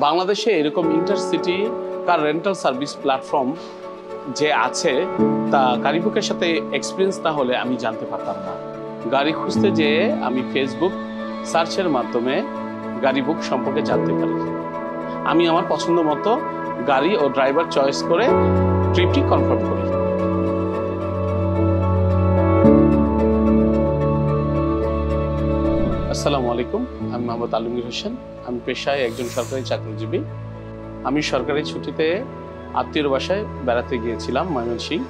বাংলাদেশে এরকম ইন্টারসিটি কার rental service platform যে আছে তা গাড়ি বুকের সাথে এক্সপিরিয়েন্স না হলে আমি জানতে পারতাম না। গাড়ি খুঁজতে যেয়ে আমি ফেসবুক সার্চের মাধ্যমে গাড়ি বুক সম্পর্কে জানতে পারি। আমি আমার পছন্দ মতো গাড়ি ও ড্রাইভার চয়েস করে ট্রিপটি কনফার্ম করি। আসসালামু আলাইকুম, আমি মোহাম্মদ আলমগীর হোসেন। আমি পেশায় একজন সরকারি চাকরিজীবী। আমি সরকারি ছুটিতে আত্মীয়র বাসায় বেড়াতে গিয়েছিলাম ময়মনসিংহ।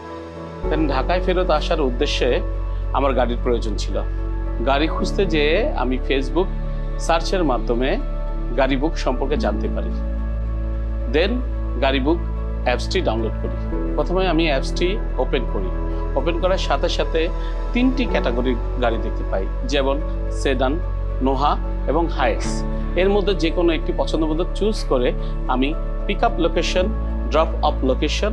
দেন ঢাকায় ফেরত আসার উদ্দেশ্যে আমার গাড়ির প্রয়োজন ছিল। গাড়ি খুঁজতে যেয়ে আমি ফেসবুক সার্চের মাধ্যমে গাড়ি বুক সম্পর্কে জানতে পারি। দেন গাড়ি বুক অ্যাপসটি ডাউনলোড করি। প্রথমে আমি অ্যাপসটি ওপেন করি। ওপেন করার সাথে সাথে 3টি ক্যাটাগরির গাড়ি দেখতে পাই, যেমন সেডান, নোহা এবং হাইস। এর মধ্যে যে কোনো একটি পছন্দ মতো চুজ করে আমি pick up location, drop off location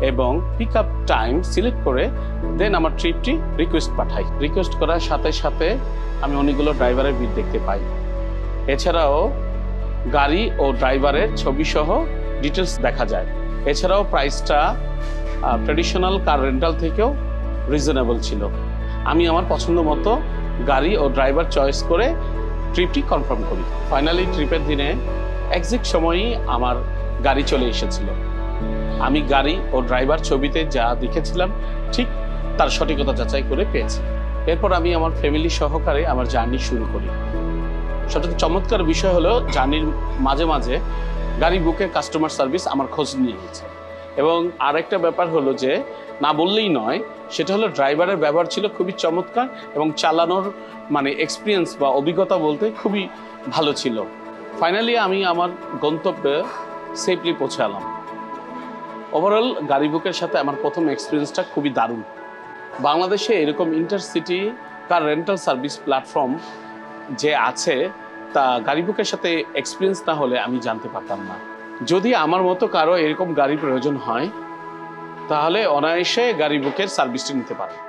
এবং পিক আপ টাইম সিলেক্ট করে দেন আমার ট্রিপটি রিকোয়েস্ট পাঠাই। রিকোয়েস্ট করার সাথে সাথে আমি অনেকগুলো ড্রাইভারের বিল দেখতে পাই। এছাড়াও গাড়ি ও ড্রাইভারের ছবি সহ ডিটেলস দেখা যায়। এছাড়াও প্রাইসটা ট্র্যাডিশনাল কার রেন্টাল থেকেও রিজনেবল ছিল। আমি আমার পছন্দ মতো গাড়ি ও ড্রাইভার চয়েস করে ট্রিপটি কনফার্ম করি। ফাইনালি ট্রিপের দিনে এক্সাক্ট সময়ই আমার গাড়ি চলে এসেছিল। আমি গাড়ি ও ড্রাইভার ছবিতে যা দেখেছিলাম ঠিক তার সঠিকতা যাচাই করে পেয়েছি। এরপর আমি আমার ফ্যামিলি সহকারে আমার জার্নি শুরু করি। সবচেয়ে চমৎকার বিষয় হলো জার্নির মাঝে মাঝে গাড়ি বুকের কাস্টমার সার্ভিস আমার খোঁজ নিয়ে গেছে। এবং আরেকটা ব্যাপার হলো যে না বললেই নয়, সেটা হলো ড্রাইভারের ব্যবহার ছিল খুবই চমৎকার এবং চালানোর এক্সপিরিয়েন্স বা অভিজ্ঞতা বলতে খুবই ভালো ছিল। ফাইনালি আমি আমার গন্তব্যে সেফলি পৌঁছালাম। ওভারঅল গাড়ি বুকের সাথে আমার প্রথম এক্সপিরিয়েন্সটা খুবই দারুণ। বাংলাদেশে এরকম ইন্টারসিটি কার রেন্টাল সার্ভিস প্ল্যাটফর্ম যে আছে তা গাড়ি বুকের সাথে এক্সপিরিয়েন্স না হলে আমি জানতে পারতাম না। যদি আমার মতো কারো এরকম গাড়ির প্রয়োজন হয় তাহলে অনায়াসে গাড়ি বুকের সার্ভিসটি নিতে পারেন।